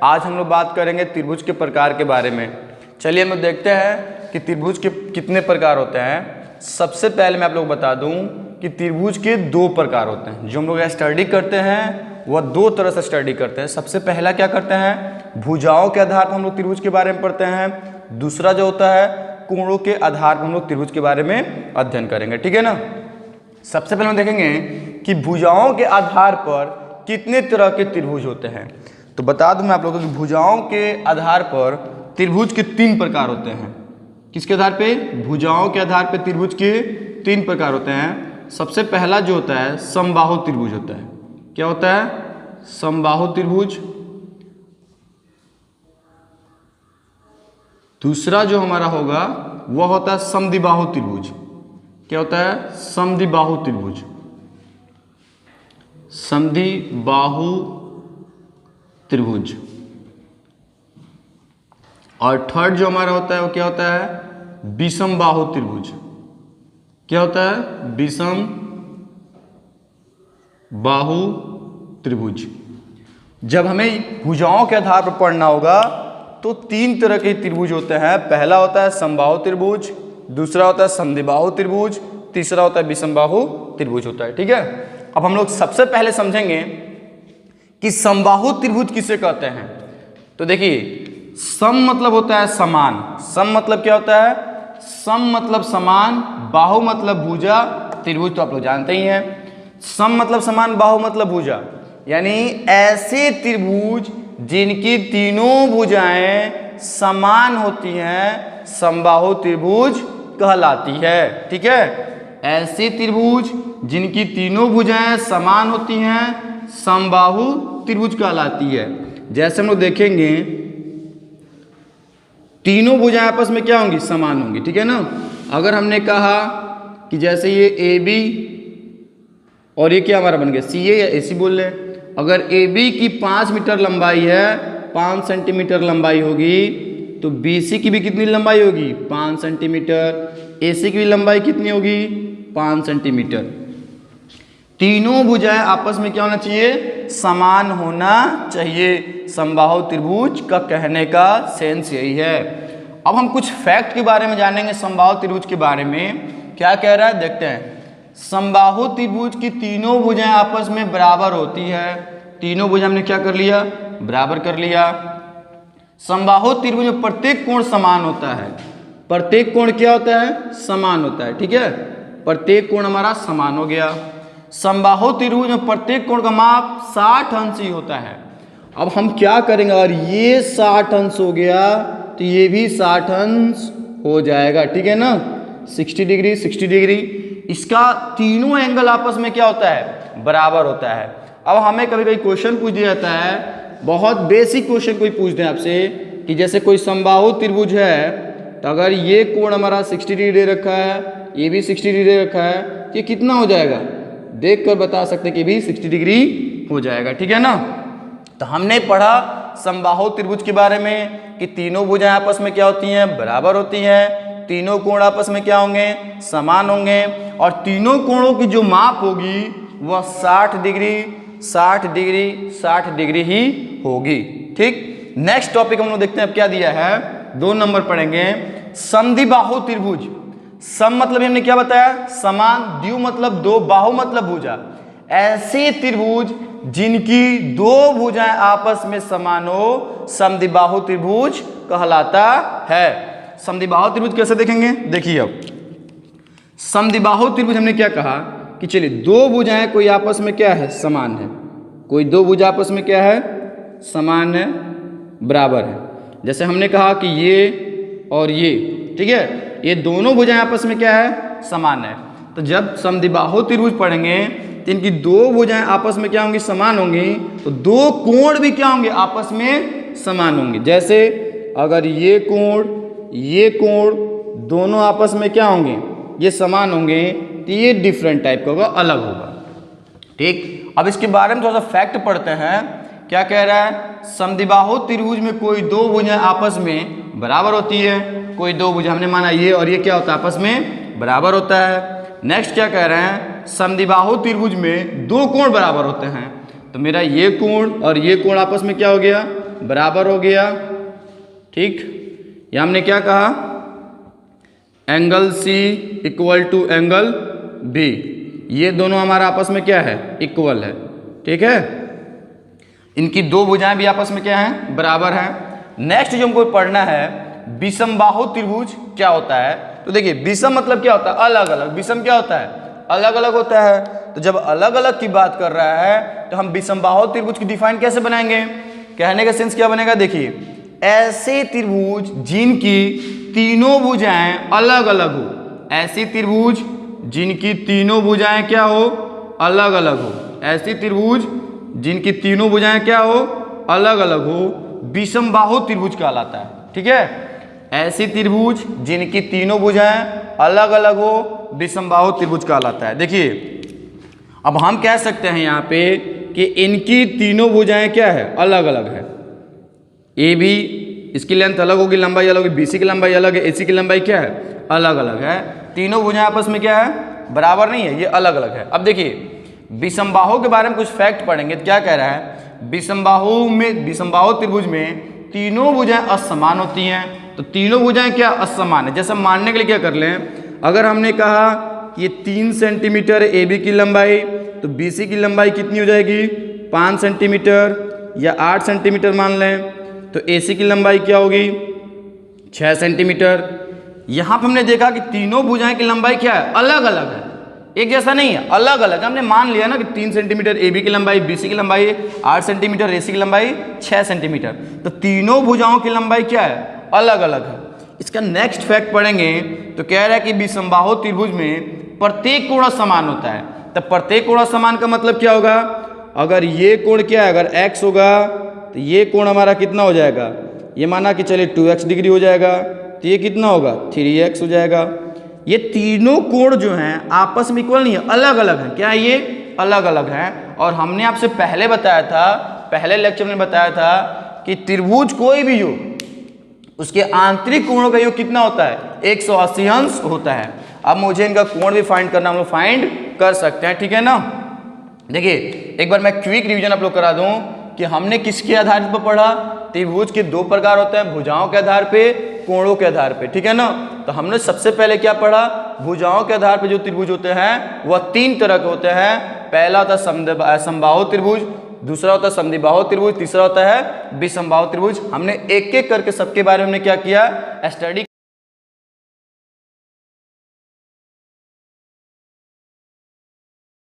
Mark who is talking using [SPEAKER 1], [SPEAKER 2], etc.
[SPEAKER 1] आज हम लोग बात करेंगे त्रिभुज के प्रकार के बारे में। चलिए हम लोग देखते हैं कि त्रिभुज के कितने प्रकार होते हैं। सबसे पहले मैं आप लोग बता दूं कि त्रिभुज के दो प्रकार होते हैं। जो हम लोग स्टडी करते हैं वह दो तरह से स्टडी करते हैं। सबसे पहला क्या करते हैं, भुजाओं के आधार पर हम लोग त्रिभुज के बारे में पढ़ते हैं। दूसरा जो होता है कोणों के आधार पर हम लोग त्रिभुज के बारे में अध्ययन करेंगे, ठीक है ना। सबसे पहले हम देखेंगे कि भुजाओं के आधार पर कितने तरह के त्रिभुज होते हैं। तो बता दूं मैं आप लोगों को कि भुजाओं के आधार पर त्रिभुज के तीन प्रकार होते हैं। किसके आधार पे, भुजाओं के आधार पे त्रिभुज के तीन प्रकार होते हैं। सबसे पहला जो होता है समबाहु त्रिभुज होता है। क्या होता है, समबाहु त्रिभुज। दूसरा जो हमारा होगा वह होता है समद्विबाहु त्रिभुज। क्या होता है, समद्विबाहु त्रिभुज, समद्विबाहु त्रिभुज। और थर्ड जो हमारा होता है वो क्या होता है, विषम बाहु त्रिभुज। क्या होता है, विषम बाहु त्रिभुज। जब हमें भुजाओं के आधार पर पढ़ना होगा तो तीन तरह के त्रिभुज होते हैं। पहला होता है समबाहु त्रिभुज, दूसरा होता है समद्विबाहु त्रिभुज, तीसरा होता है विषम बाहु त्रिभुज होता है, ठीक है। अब हम लोग सबसे पहले समझेंगे कि समबाहु त्रिभुज किसे कहते हैं। तो देखिए, सम मतलब होता है समान। सम मतलब क्या होता है, सम मतलब समान, बाहु मतलब भुजा, त्रिभुज तो आप लोग जानते ही हैं। सम मतलब समान, बाहु मतलब भुजा, यानी ऐसे त्रिभुज जिनकी तीनों भुजाएं समान होती हैं समबाहु त्रिभुज कहलाती है, ठीक है। ऐसे त्रिभुज जिनकी तीनों भुजाएं समान होती हैं समबाहु त्रिभुज कहलाती है। जैसे हम लोग देखेंगे तीनों भुजाएं आपस में क्या होंगी, समान होंगी, ठीक है ना। अगर हमने कहा कि जैसे ये ए बी और ये क्या हमारा बन गया सी ए या ए सी बोल ले। अगर ए बी की 5 मीटर लंबाई है, 5 सेंटीमीटर लंबाई होगी, तो बी सी की भी कितनी लंबाई होगी, 5 सेंटीमीटर। ए सी की भी लंबाई कितनी होगी, 5 सेंटीमीटर। तीनों भुजाएं आपस में क्या होना चाहिए, समान होना चाहिए। समबाहु त्रिभुज का कहने का सेंस यही है। अब हम कुछ फैक्ट के बारे में जानेंगे समबाहु त्रिभुज के बारे में। क्या कह रहा है देखते हैं। समबाहु त्रिभुज की तीनों भुजाएं आपस में बराबर होती है। तीनों भुजाएं हमने क्या कर लिया, बराबर कर लिया। समबाहु त्रिभुज में प्रत्येक कोण समान होता है। प्रत्येक कोण क्या होता है, समान होता है, ठीक है। प्रत्येक कोण हमारा समान हो गया। समबाहु त्रिभुज में प्रत्येक कोण का माप 60 अंश ही होता है। अब हम क्या करेंगे, अगर ये 60 अंश हो गया तो ये भी 60 अंश हो जाएगा, ठीक है ना। 60 डिग्री 60 डिग्री, इसका तीनों एंगल आपस में क्या होता है, बराबर होता है। अब हमें कभी कभी क्वेश्चन पूछ दिया जाता है, बहुत बेसिक क्वेश्चन कोई पूछ दे आपसे कि जैसे कोई समबाहु त्रिभुज है तो अगर ये कोण हमारा 60 डिग्री दे रखा है, ये भी 60 डिग्री दे रखा है, तो ये कितना हो जाएगा, देख कर बता सकते हैं कि भी 60 डिग्री हो जाएगा, ठीक है ना। तो हमने पढ़ा समबाहु त्रिभुज के बारे में कि तीनों भुजाएं आपस में क्या होती हैं, बराबर होती हैं। तीनों कोण आपस में क्या होंगे, समान होंगे। और तीनों कोणों की जो माप होगी वह 60 डिग्री 60 डिग्री 60 डिग्री ही होगी, ठीक। नेक्स्ट टॉपिक हम लोग देखते हैं अब क्या दिया है। 2 नंबर पढ़ेंगे समद्विबाहु त्रिभुज। सम मतलब हमने क्या बताया, समान, द्वि मतलब दो, बाहु मतलब भुजा। ऐसे त्रिभुज जिनकी दो भुजाएं आपस में समान हो समद्विबाहु त्रिभुज कहलाता है। समद्विबाहु त्रिभुज कैसे देखेंगे, देखिए। अब समद्विबाहु त्रिभुज हमने क्या कहा कि चलिए दो भुजाएं कोई आपस में क्या है, समान है। कोई दो भुजा आपस में क्या है, समान है, बराबर है। जैसे हमने कहा कि ये और ये, ठीक है, ये दोनों भुजाएं आपस में क्या है, समान है। तो जब समद्विबाहु त्रिभुज पढ़ेंगे तो इनकी दो भुजाएं आपस में क्या होंगी, समान होंगी, तो दो कोण भी क्या होंगे, आपस में समान होंगे। जैसे अगर ये कोण दोनों आपस में क्या होंगे, ये समान होंगे, तो ये डिफरेंट टाइप का होगा, अलग होगा, ठीक। अब इसके बारे में थोड़ा सा फैक्ट पढ़ते हैं। क्या कह रहा है, समद्विबाहु त्रिभुज में कोई दो भुजाएं आपस में बराबर होती है। कोई दो भुजा, हमने माना ये और ये क्या होता है, आपस में बराबर होता है। नेक्स्ट क्या कह रहे हैं, समद्विबाहु त्रिभुज में दो कोण बराबर होते हैं। तो मेरा ये कोण और ये कोण आपस में क्या हो गया, बराबर हो गया, ठीक। या हमने क्या कहा, angle C equal to angle B, ये दोनों हमारा आपस में क्या है, इक्वल है, ठीक है। इनकी दो भुजाएं भी आपस में क्या है, बराबर हैं। नेक्स्ट जो हमको पढ़ना है, विषमबाहु त्रिभुज क्या होता है। तो देखिए विषम मतलब क्या होता है, अलग अलग, विषम क्या होता है, अलग अलग होता है। तो जब अलग अलग की बात कर रहा है तो हम विषमबाहु त्रिभुज की डिफाइन कैसे बनाएंगे, कहने का सेंस क्या बनेगा, देखिए ऐसे त्रिभुज जिनकी तीनों भुजाएं अलग अलग हो, ऐसी त्रिभुज जिनकी तीनों भुजाएं क्या हो, अलग अलग हो, ऐसी त्रिभुज जिनकी तीनों भुजाएं क्या हो, अलग अलग हो, विषमबाहु त्रिभुज कहलाता है, ठीक है। ऐसी त्रिभुज जिनकी तीनों भुजाएं अलग अलग हो, विषमबाहु त्रिभुज कहलाता है। देखिए अब हम कह सकते हैं यहाँ पे कि इनकी तीनों भुजाएं क्या है, अलग अलग है। ए बी, इसकी लेंथ अलग होगी, लंबाई अलग होगी, बीसी की लंबाई अलग है, एसी की लंबाई क्या है, अलग अलग है। तीनों भुजाएं आपस में क्या है, बराबर नहीं है, ये अलग अलग है। अब देखिए विषमबाहु के बारे में कुछ फैक्ट पढ़ेंगे। तो क्या कह रहा है, विषमबाहु त्रिभुज में तीनों भुजाएं असमान होती हैं। तो तीनों भुजाएं क्या असमान है, जैसे हम मानने के लिए क्या कर लें, अगर हमने कहा कि ये 3 सेंटीमीटर ए बी की लंबाई, तो बी सी की लंबाई कितनी हो जाएगी, 5 सेंटीमीटर या 8 सेंटीमीटर मान लें, तो ए सी की लंबाई क्या होगी, 6 सेंटीमीटर। यहाँ पर हमने देखा कि तीनों भुजाएं की लंबाई क्या है, अलग अलग है, एक जैसा नहीं है, अलग अलग। हमने मान लिया ना कि 3 सेंटीमीटर ए बी की लंबाई, बी सी की लंबाई 8 सेंटीमीटर, ए सी की लंबाई 6 सेंटीमीटर, तो तीनों भुजाओं की लंबाई क्या है, अलग अलग है। इसका नेक्स्ट फैक्ट पढ़ेंगे तो कह रहा है कि विषमबाहु त्रिभुज में प्रत्येक कोण समान होता है। तो प्रत्येक कोण समान का मतलब क्या होगा, अगर ये कोण क्या है, अगर x होगा तो ये कोण हमारा कितना हो जाएगा, ये माना कि चलिए 2x डिग्री हो जाएगा, तो ये कितना होगा, 3x हो जाएगा। ये तीनों कोण जो हैं आपस में इक्वल नहीं है, अलग अलग हैं। क्या ये अलग अलग हैं। और हमने आपसे पहले बताया था, पहले लेक्चर में बताया था कि त्रिभुज कोई भी हो उसके आंतरिक कोणों का योग कितना होता है, 180 अंश होता है। अब मुझे इनका कोण भी फाइंड करना, हम लोग फाइंड कर सकते हैं, ठीक है ना। देखिए एक बार मैं क्विक रिवीजन आप लोग करा दूं कि हमने किसके आधार पर पढ़ा, त्रिभुज के दो प्रकार होते हैं, भुजाओं के आधार पे, कोणों के आधार पे, ठीक है ना। तो हमने सबसे पहले क्या पढ़ा, भुजाओं के आधार पे जो त्रिभुज होते हैं वह 3 तरह के होते हैं। पहला होता है समबाहु त्रिभुज, दूसरा होता है समद्विबाहु त्रिभुज, तीसरा होता है विषमबाहु त्रिभुज। हमने एक एक करके सबके बारे में क्या किया, स्टडी